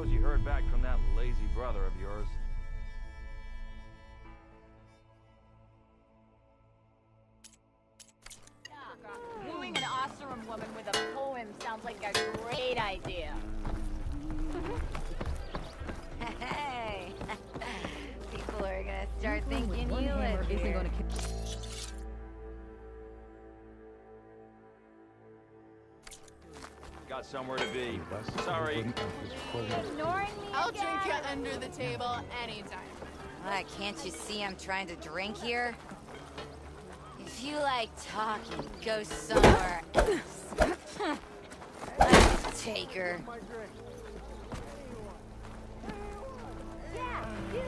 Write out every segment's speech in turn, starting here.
suppose you heard back from that lazy brother of yours. Wooing an Oseram woman with a poem sounds like a great idea. Hey! People are gonna start thinking you live here. Got somewhere to be. Sorry. Ignoring me I'll drink you under the table anytime. What, can't you see I'm trying to drink here? If you like talking, go somewhere else. Take her. Yeah, you!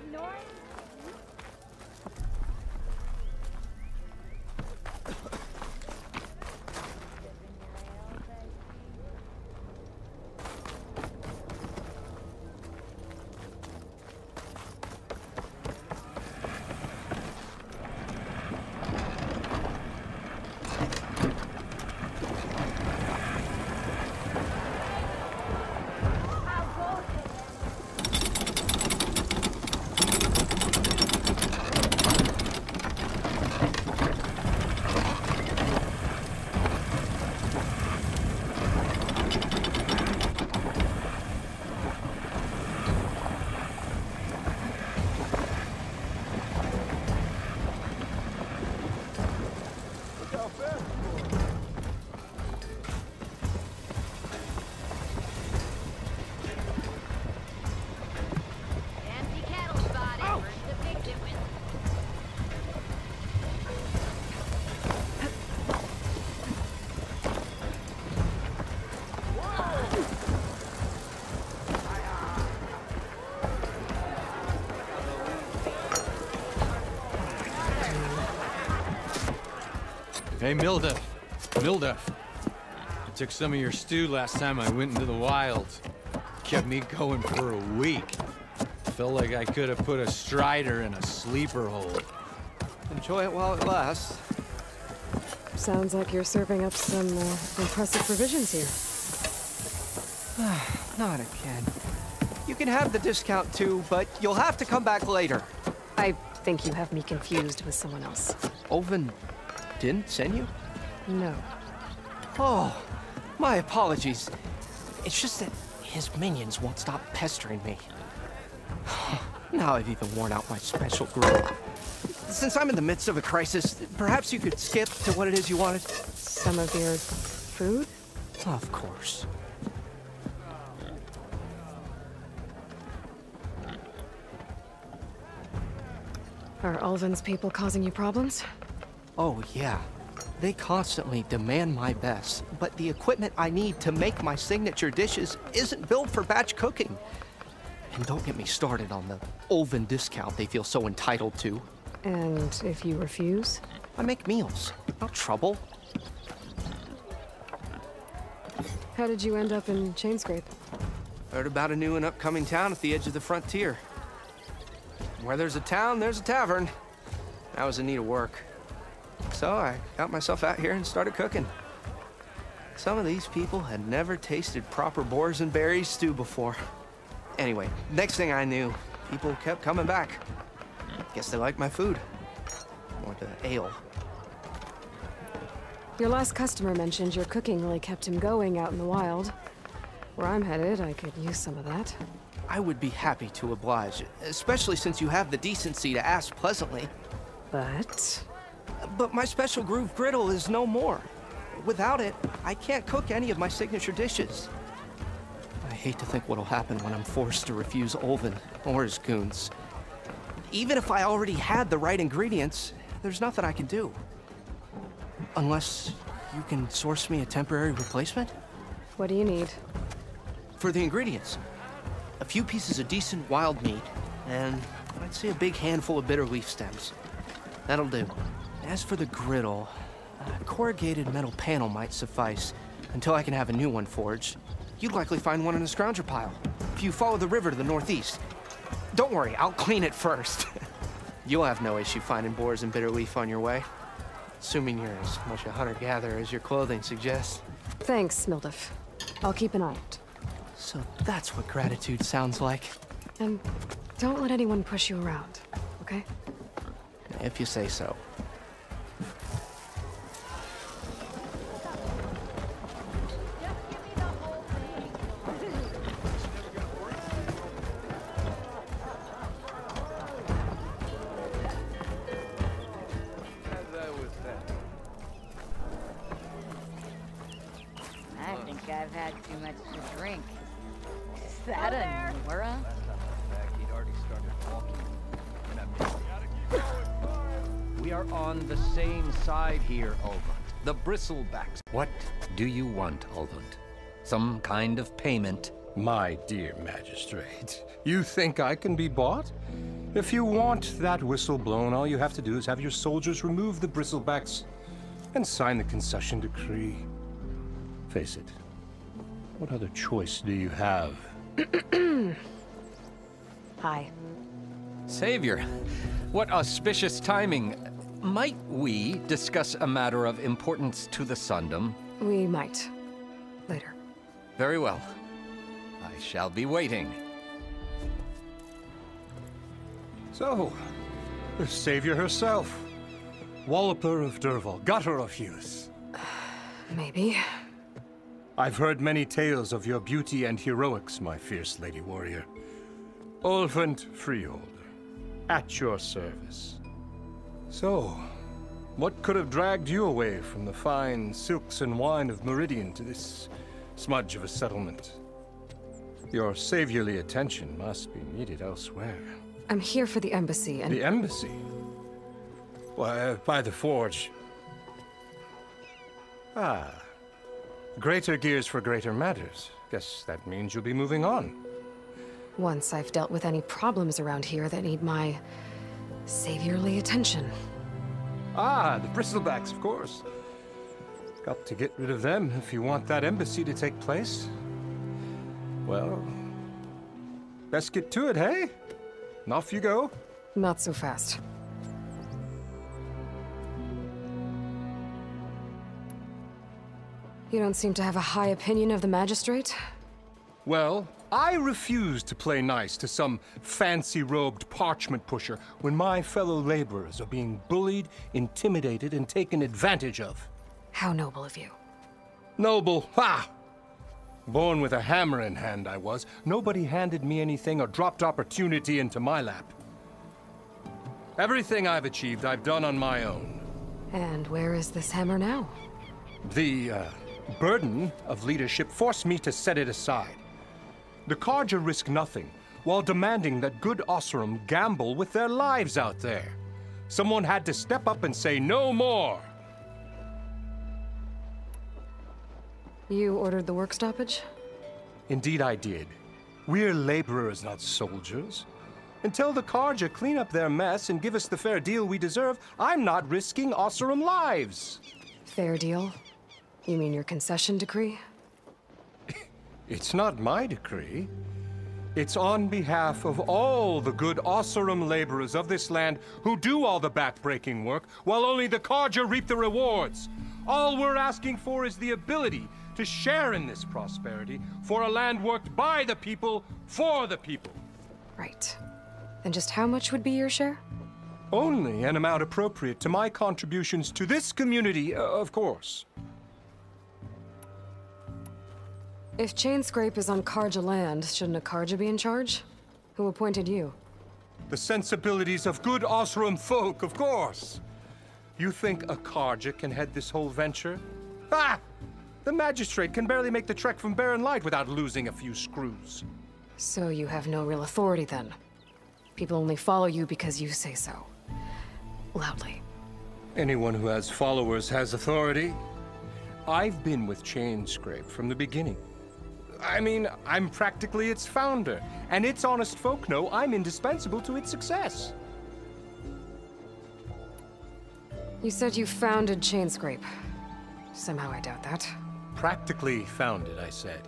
Ignoring Hey, Milda. Milda. I took some of your stew last time I went into the wilds. Kept me going for a week. Felt like I could have put a strider in a sleeper hole. Enjoy it while it lasts. Sounds like you're serving up some impressive provisions here. Not again. You can have the discount too, but you'll have to come back later. I think you have me confused with someone else. Oven didn't send you? No. Oh, my apologies. It's just that his minions won't stop pestering me. Now I've even worn out my special grill. Since I'm in the midst of a crisis, perhaps you could skip to what it is you wanted? Some of your food? Of course. Are Ulvin's people causing you problems? Oh, yeah. They constantly demand my best, but the equipment I need to make my signature dishes isn't built for batch cooking. And don't get me started on the Ulvin discount they feel so entitled to. And if you refuse? I make meals, not trouble. How did you end up in Chainscrape? Heard about a new and upcoming town at the edge of the frontier. Where there's a town, there's a tavern. I was in need of work. So I got myself out here and started cooking. Some of these people had never tasted proper boars and berries stew before. Anyway, next thing I knew, people kept coming back. Guess they liked my food. Or the ale. Your last customer mentioned your cooking really kept him going out in the wild. Where I'm headed, I could use some of that. I would be happy to oblige, especially since you have the decency to ask pleasantly. But my special groove griddle is no more. Without it, I can't cook any of my signature dishes. I hate to think what'll happen when I'm forced to refuse Ulvin or his goons. Even if I already had the right ingredients, there's nothing I can do. Unless you can source me a temporary replacement? What do you need? For the ingredients, a few pieces of decent wild meat, and I'd say a big handful of bitter leaf stems. That'll do. As for the griddle, a corrugated metal panel might suffice until I can have a new one forged. You'd likely find one in a scrounger pile if you follow the river to the northeast. Don't worry, I'll clean it first. You'll have no issue finding boars and bitter leaf on your way. Assuming you're as much a hunter-gatherer as your clothing suggests. Thanks, Mildef. I'll keep an eye out. So that's what gratitude sounds like. And don't let anyone push you around, okay? If you say so. I think I've had too much to drink. Is that a Nora? We are on the same side here, Ulvund. The bristlebacks. What do you want, Ulvund? Some kind of payment? My dear magistrate, you think I can be bought? If you want that whistle blown, all you have to do is have your soldiers remove the bristlebacks and sign the concession decree. Face it, what other choice do you have? Hi. Savior, what auspicious timing. Might we discuss a matter of importance to the Sundom? We might. Later. Very well. I shall be waiting. So, the savior herself. Walloper of Derval, gutter of youth. Maybe. I've heard many tales of your beauty and heroics, my fierce lady warrior. Ulvund Freeholder, at your service. So, what could have dragged you away from the fine silks and wine of Meridian to this smudge of a settlement? Your saviorly attention must be needed elsewhere. I'm here for the embassy and... The embassy? Why, by the forge. Ah. Greater gears for greater matters. Guess that means you'll be moving on. Once I've dealt with any problems around here that need my saviorly attention. Ah, the bristlebacks, of course. Got to get rid of them if you want that embassy to take place. Well, let's get to it, hey? And off you go. Not so fast. You don't seem to have a high opinion of the magistrate? Well, I refuse to play nice to some fancy-robed parchment pusher when my fellow laborers are being bullied, intimidated, and taken advantage of. How noble of you. Noble, ha! Born with a hammer in hand, I was. Nobody handed me anything or dropped opportunity into my lap. Everything I've achieved, I've done on my own. And where is this hammer now? The, burden of leadership forced me to set it aside. The Carja risk nothing, while demanding that good Osseram gamble with their lives out there. Someone had to step up and say no more. You ordered the work stoppage? Indeed I did. We're laborers, not soldiers. Until the Carja clean up their mess and give us the fair deal we deserve, I'm not risking Osseram lives. Fair deal? You mean your concession decree? It's not my decree. It's on behalf of all the good Osseram laborers of this land who do all the back-breaking work, while only the Carja reap the rewards. All we're asking for is the ability to share in this prosperity for a land worked by the people, for the people. Right. And just how much would be your share? Only an amount appropriate to my contributions to this community, of course. If Chainscrape is on Carja land, shouldn't a Carja be in charge? Who appointed you? The sensibilities of good Osseram folk, of course. You think a Carja can head this whole venture? Ah! The magistrate can barely make the trek from Barren Light without losing a few screws. So you have no real authority then? People only follow you because you say so. Loudly. Anyone who has followers has authority. I've been with Chainscrape from the beginning. I mean, I'm practically its founder, and its honest folk know I'm indispensable to its success. You said you founded Chainscrape. Somehow I doubt that. Practically founded, I said.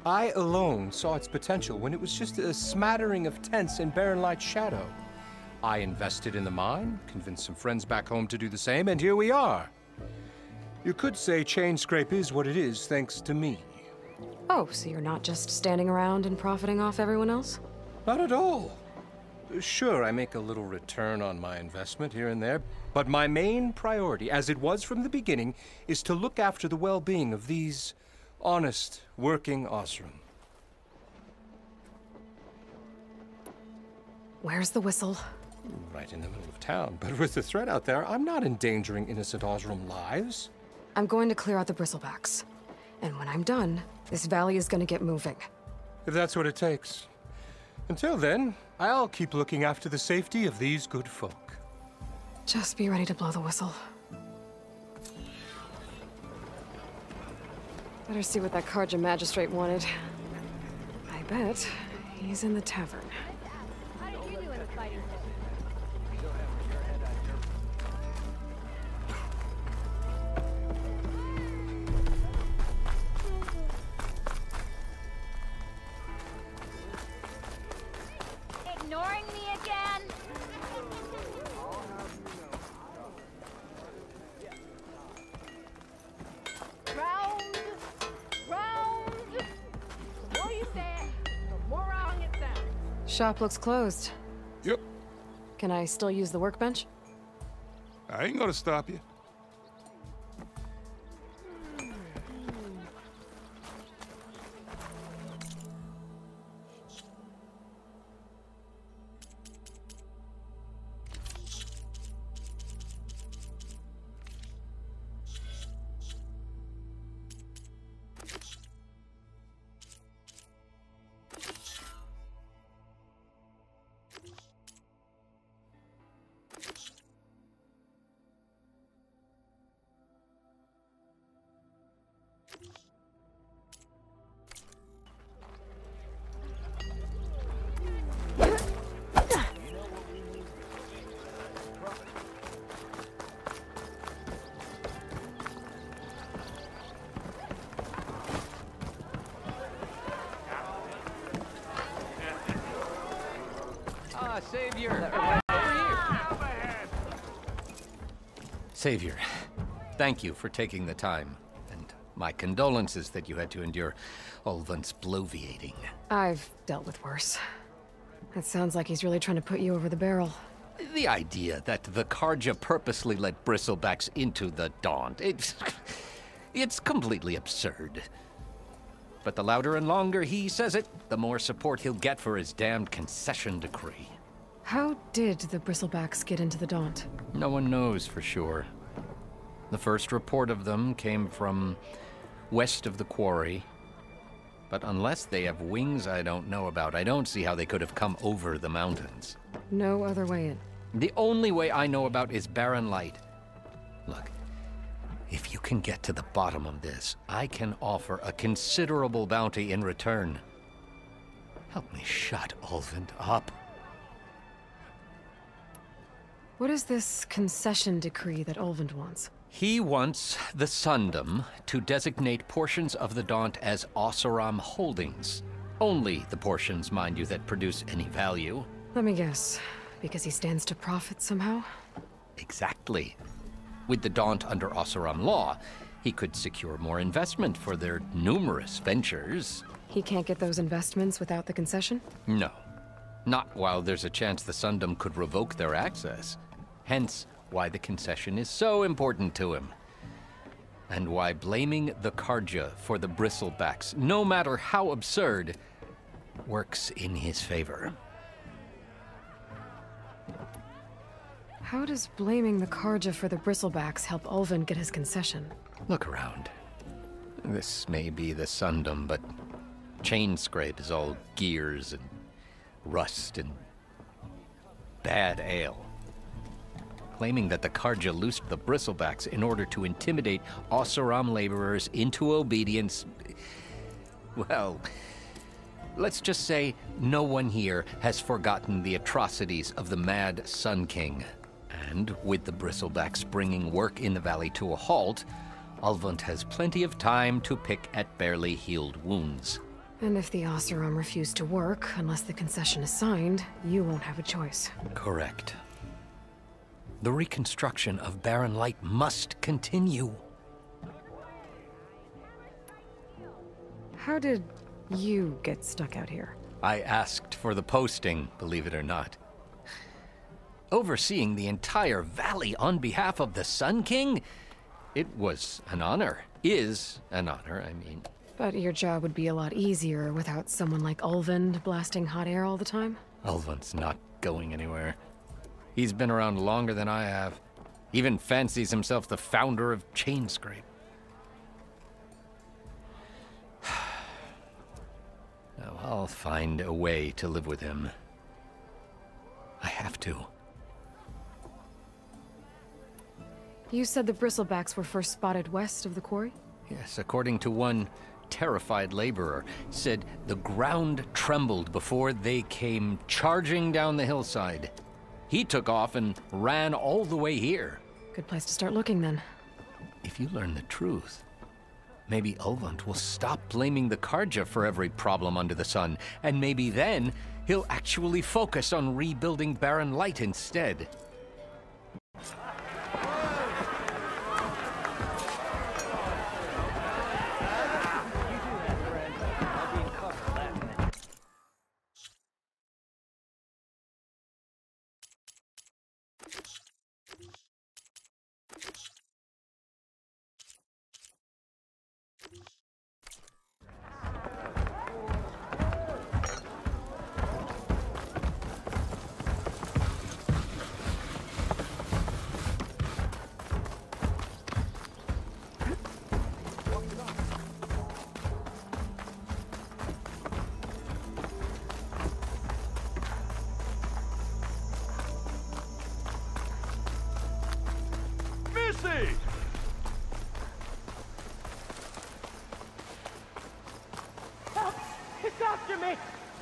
I alone saw its potential when it was just a smattering of tents in Barren Light's shadow. I invested in the mine, convinced some friends back home to do the same, and here we are. You could say Chainscrape is what it is thanks to me. Oh, so you're not just standing around and profiting off everyone else? Not at all. Sure, I make a little return on my investment here and there, but my main priority, as it was from the beginning, is to look after the well-being of these honest, working Osram. Where's the whistle? Right in the middle of town, but with the threat out there, I'm not endangering innocent Osram lives. I'm going to clear out the bristlebacks. And when I'm done, this valley is gonna get moving. If that's what it takes. Until then, I'll keep looking after the safety of these good folk. Just be ready to blow the whistle. Better see what that Karja magistrate wanted. I bet he's in the tavern. How did you do in the fighting pit? Ignoring me again? Round. The more you say it, the more wrong it sounds. Shop looks closed. Yep. Can I still use the workbench? I ain't gonna stop you. Savior! Savior, thank you for taking the time. And my condolences that you had to endure Ulvund's bloviating. I've dealt with worse. It sounds like he's really trying to put you over the barrel. The idea that the Karja purposely let bristlebacks into the Daunt, it's completely absurd. But the louder and longer he says it, the more support he'll get for his damned concession decree. How did the bristlebacks get into the Daunt? No one knows for sure. The first report of them came from west of the quarry. But unless they have wings I don't know about, I don't see how they could have come over the mountains. No other way in. The only way I know about is barren light. Look, if you can get to the bottom of this, I can offer a considerable bounty in return. Help me shut Ulvund up. What is this concession decree that Ulvund wants? He wants the Sundom to designate portions of the Daunt as Oseram holdings. Only the portions, mind you, that produce any value. Let me guess. Because he stands to profit somehow? Exactly. With the Daunt under Oseram law, he could secure more investment for their numerous ventures. He can't get those investments without the concession? No. Not while there's a chance the Sundom could revoke their access. Hence, why the concession is so important to him. And why blaming the Karja for the bristlebacks, no matter how absurd, works in his favor. How does blaming the Karja for the bristlebacks help Ulvund get his concession? Look around. This may be the Sundom, but Chainscrape is all gears and rust and bad ale. Claiming that the Karja loosed the bristlebacks in order to intimidate Oseram laborers into obedience. Well, let's just say no one here has forgotten the atrocities of the Mad Sun King. And with the bristlebacks bringing work in the valley to a halt, Ulvund has plenty of time to pick at barely healed wounds. And if the Oseram refuse to work, unless the concession is signed, you won't have a choice. Correct. The reconstruction of Barren Light must continue. How did you get stuck out here? I asked for the posting, believe it or not. Overseeing the entire valley on behalf of the Sun King? It was an honor. Is an honor, I mean. But your job would be a lot easier without someone like Ulvund blasting hot air all the time? Ulvund's not going anywhere. He's been around longer than I have. Even fancies himself the founder of Chainscrape. Now, I'll find a way to live with him. I have to. You said the bristlebacks were first spotted west of the quarry? Yes, according to one terrified laborer, said the ground trembled before they came charging down the hillside. He took off and ran all the way here. Good place to start looking, then. If you learn the truth, maybe Ulvund will stop blaming the Karja for every problem under the sun, and maybe then he'll actually focus on rebuilding Barren Light instead.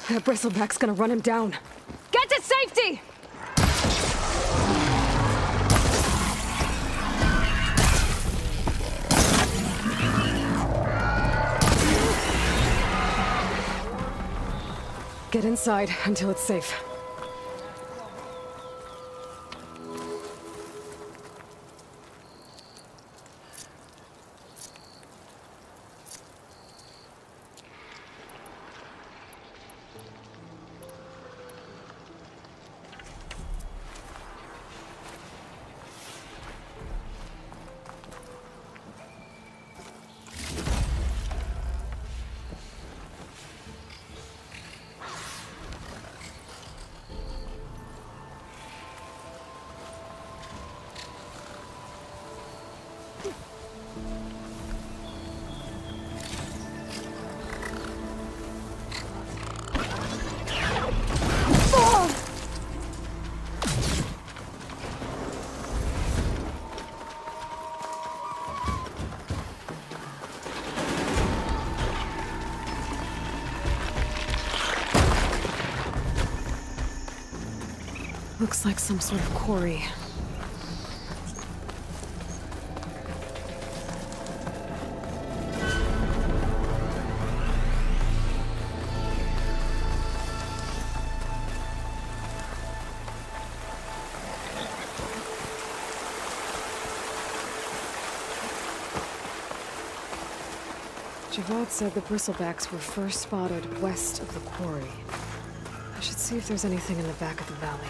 That bristleback's gonna run him down. Get to safety! Get inside until it's safe. Looks like some sort of quarry. Javad said the bristlebacks were first spotted west of the quarry. I should see if there's anything in the back of the valley.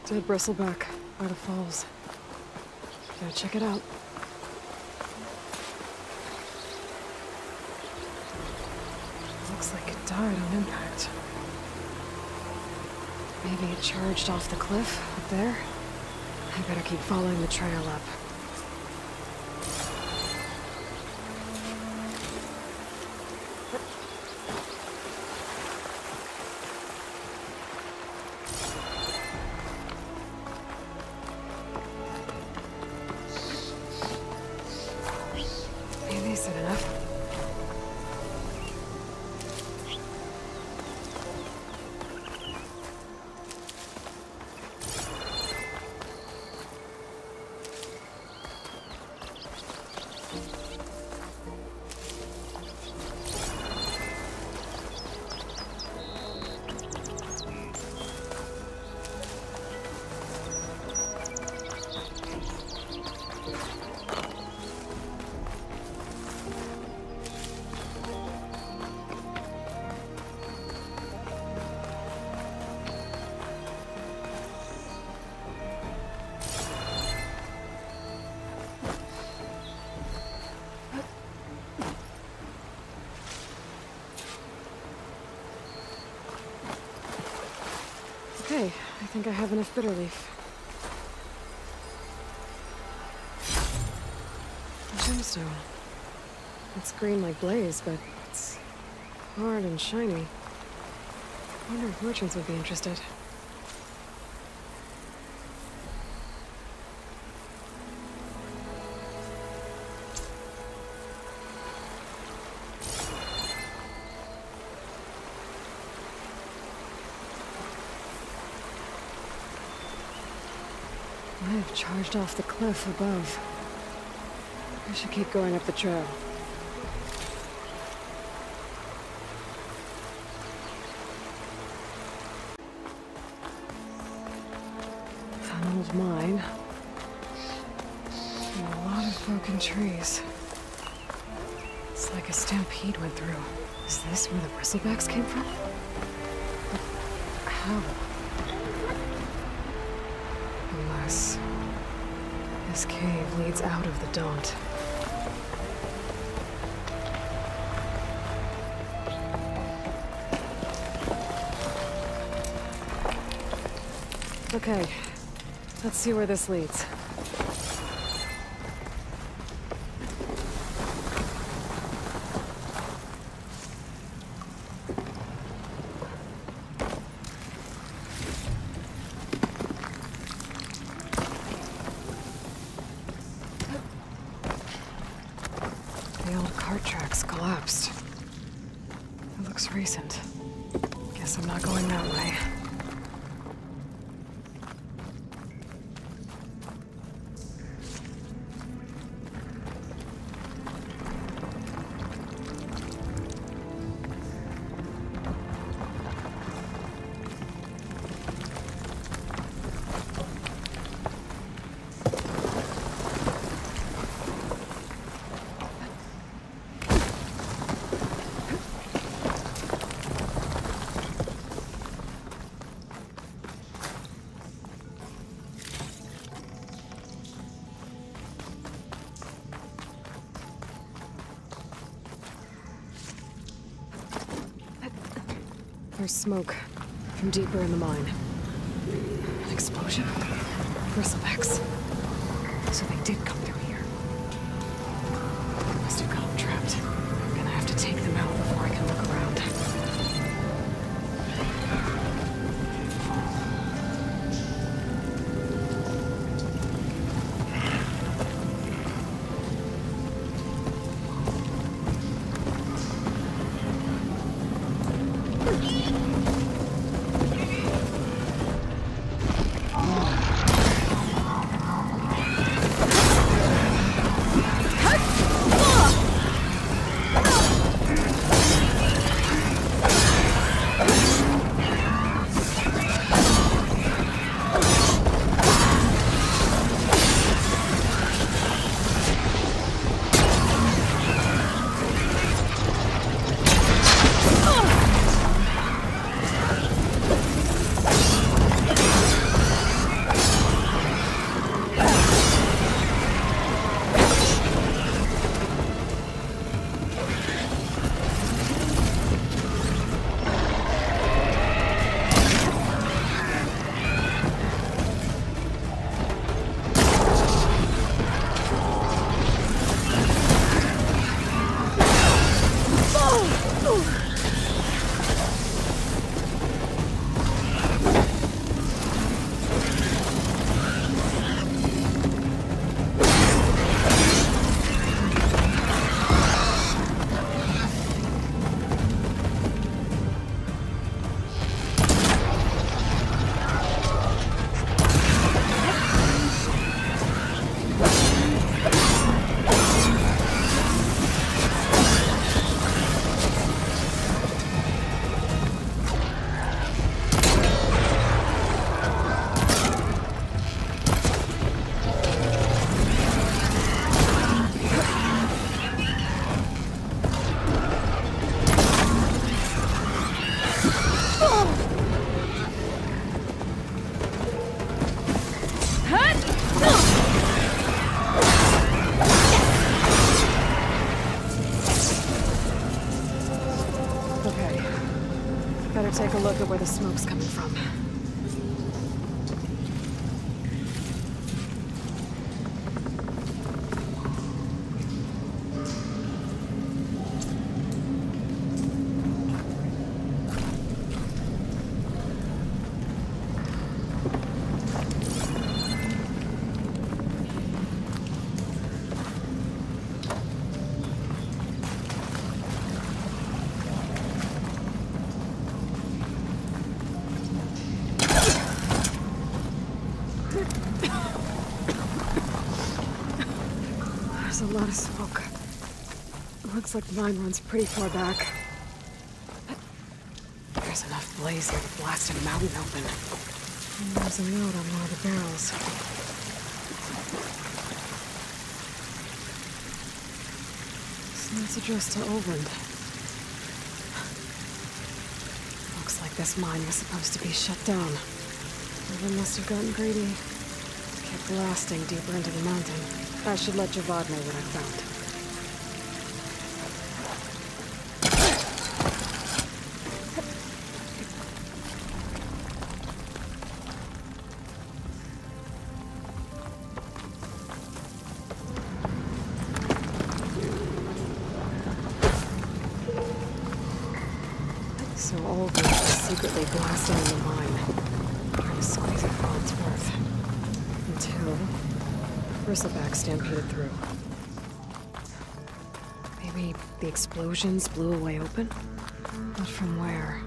Dead bristleback by the falls. Gotta check it out. Looks like it died on impact. Maybe it charged off the cliff up there. I better keep following the trail up. think I have enough bitter leaf. A gemstone. It's green like blaze, but it's hard and shiny. I wonder if merchants would be interested. I have charged off the cliff above. I should keep going up the trail. An old mine. And a lot of broken trees. It's like a stampede went through. Is this where the bristlebacks came from? But how? Unless this cave leads out of the Daunt. Okay, let's see where this leads. The old cart tracks collapsed. It looks recent. Guess I'm not going that way. There's smoke from deeper in the mine. An explosion? Bristlebacks. So they did come through here. Must have got them trapped. I'm gonna have to take them out before I can look around. Take a look at where the smoke's coming from. lot of smoke. Looks like the mine runs pretty far back. There's enough blaze here to blast a mountain open. And there's a note on one of the barrels. This note's addressed to Olvend. Looks like this mine was supposed to be shut down. Olvend must have gotten greedy. Kept blasting deeper into the mountain. I should let Javad know what I found. So Olvend was secretly blasting in the mine, trying to squeeze out all its worth. Until Bristleback stampeded through. Maybe the explosions blew a way open? But from where?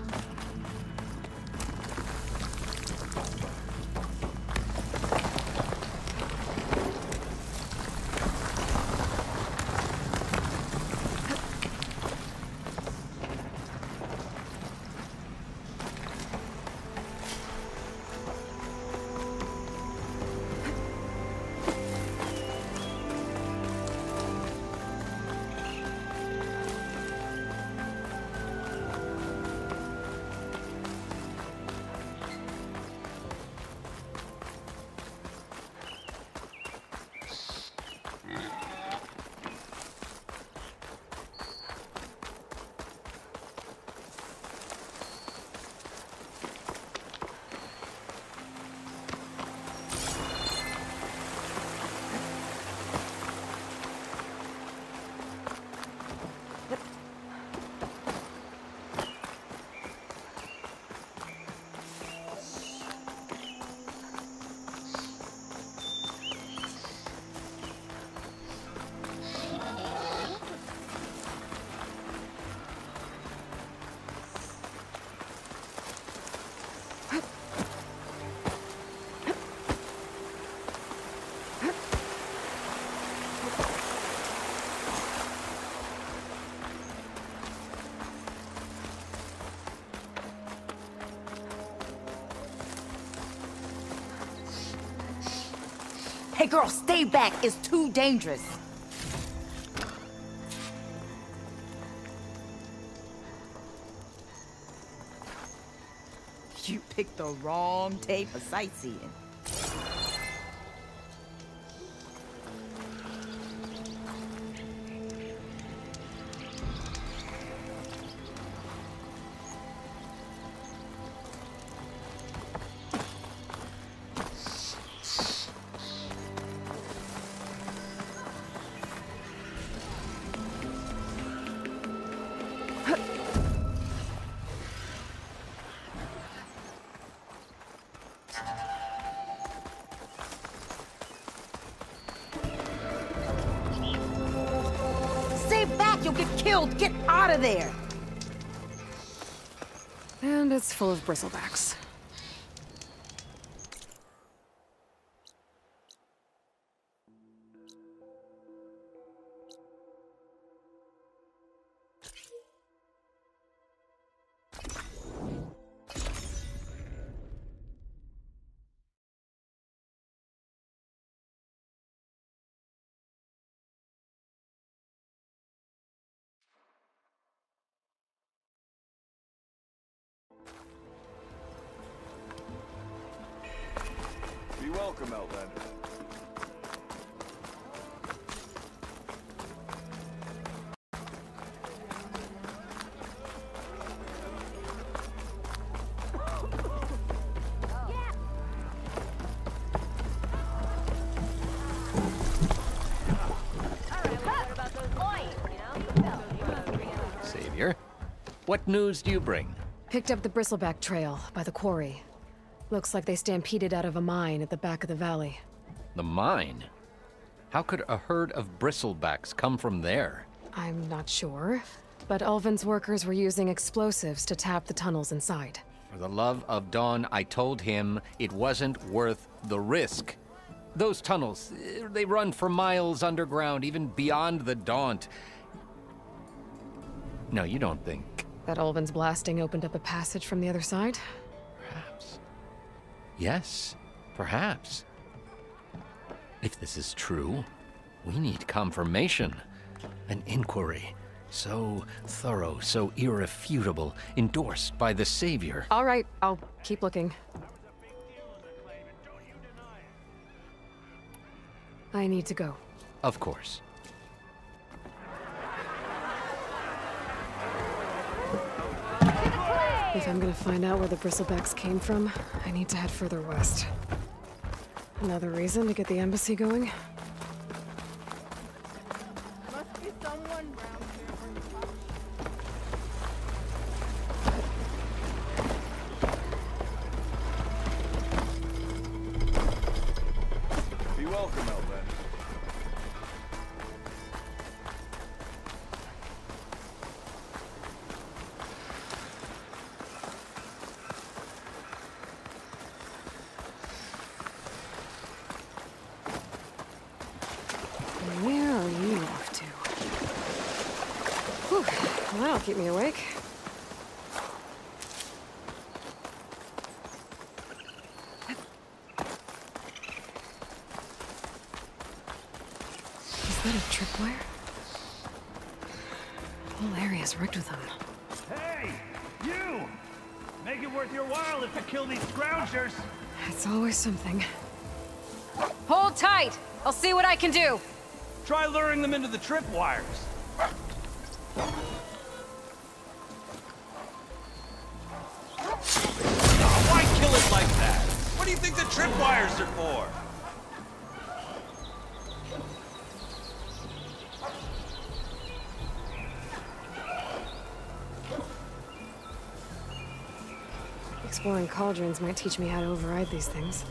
Hey girl, stay back. It's too dangerous. You picked the wrong day for sightseeing. You'll get killed. Get out of there. And it's full of bristlebacks. Be welcome, Outlander. Savior, what news do you bring? Picked up the bristleback trail by the quarry. Looks like they stampeded out of a mine at the back of the valley. The mine? How could a herd of bristlebacks come from there? I'm not sure, but Ulvin's workers were using explosives to tap the tunnels inside. For the love of Dawn, I told him it wasn't worth the risk. Those tunnels, they run for miles underground, even beyond the Daunt. No, you don't think... That Ulvin's blasting opened up a passage from the other side? Perhaps. Yes, perhaps. If this is true, we need confirmation. An inquiry. So thorough, so irrefutable, endorsed by the Savior. All right, I'll keep looking. I need to go. Of course. If I'm gonna find out where the bristlebacks came from, I need to head further west. Another reason to get the embassy going? Must be someone around here. Be welcome, Outlander. Where are you off to? Whew, well, that'll keep me awake. Is that a tripwire? The whole area's rigged with them. Hey, you! Make it worth your while if to kill these scroungers. It's always something. Hold tight! I'll see what I can do! Try luring them into the tripwires. Why kill it like that? What do you think the tripwires are for? Exploring cauldrons might teach me how to override these things.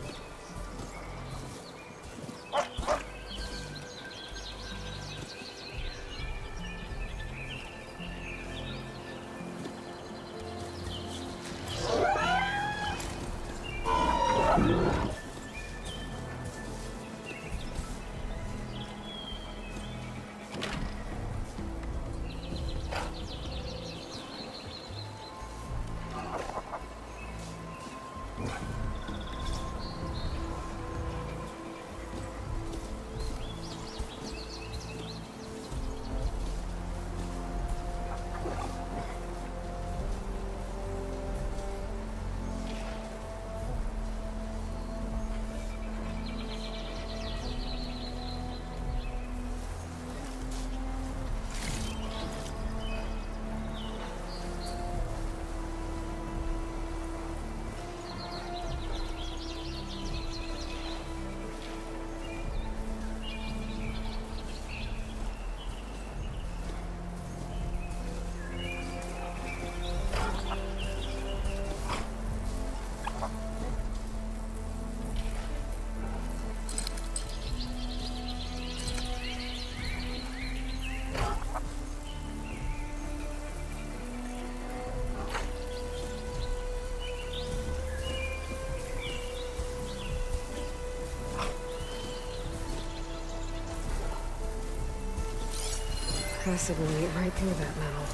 Acid will eat right through that metal.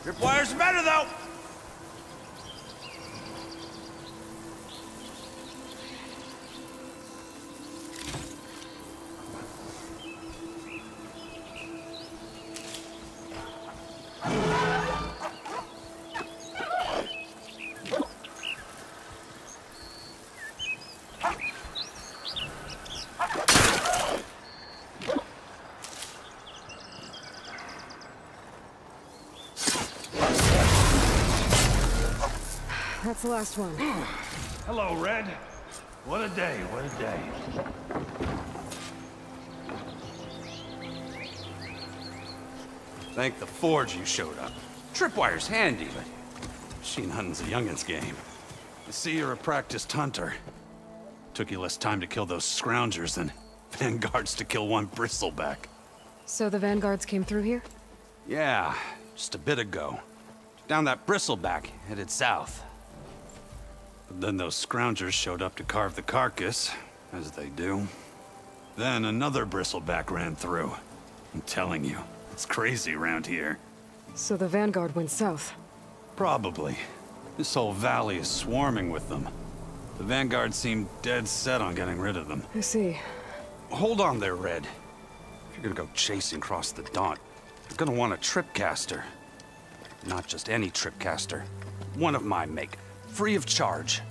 Tripwires are better, though. That's the last one. Hello, Red. What a day, what a day. Thank the Forge you showed up. Tripwire's handy, but machine hunting's a youngin's game. I see you're a practiced hunter. Took you less time to kill those scroungers than vanguards to kill one bristleback. So the vanguards came through here? Yeah, just a bit ago. Down that bristleback, headed south. But then those scroungers showed up to carve the carcass, as they do. Then another bristleback ran through. I'm telling you, it's crazy around here. So the vanguard went south? Probably. This whole valley is swarming with them. The vanguard seemed dead set on getting rid of them. I see. Hold on there, Red. If you're gonna go chasing across the Daunt, you're gonna want a tripcaster. Not just any tripcaster. One of my make. Free of charge.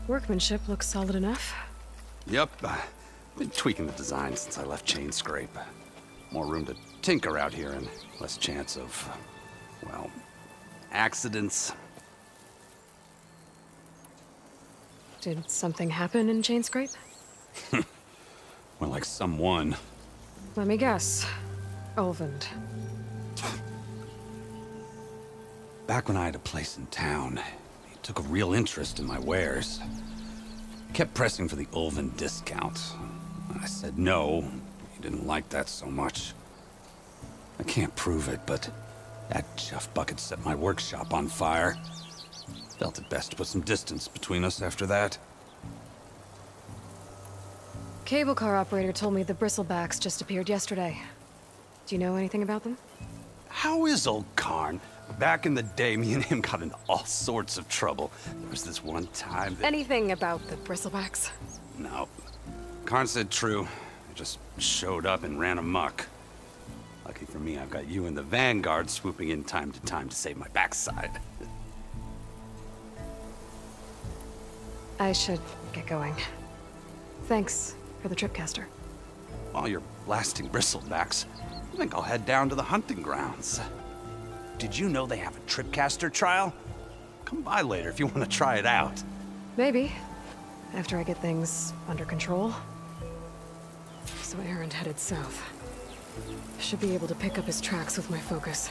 Workmanship looks solid enough. Yep. Been tweaking the design since I left Chain Scrape. More room to tinker out here and less chance of, well, accidents. Did something happen in Chain Scrape? Well, like someone. Let me guess. Ulvund. Back when I had a place in town, he took a real interest in my wares. Kept pressing for the Ulvund discount. I said no. He didn't like that so much. I can't prove it, but that chuff bucket set my workshop on fire. Felt it best to put some distance between us after that. Cable car operator told me the bristlebacks just appeared yesterday. Do you know anything about them? How is old Karn? Back in the day, me and him got into all sorts of trouble. There was this one time that... Anything about the bristlebacks? No. Karn said true. I just showed up and ran amok. Lucky for me, I've got you and the Vanguard swooping in time to save my backside. I should get going. Thanks for the tripcaster. While you're blasting bristlebacks, I think I'll head down to the hunting grounds. Did you know they have a tripcaster trial? Come by later if you want to try it out. Maybe. After I get things under control. So Aaron headed south. Should be able to pick up his tracks with my focus.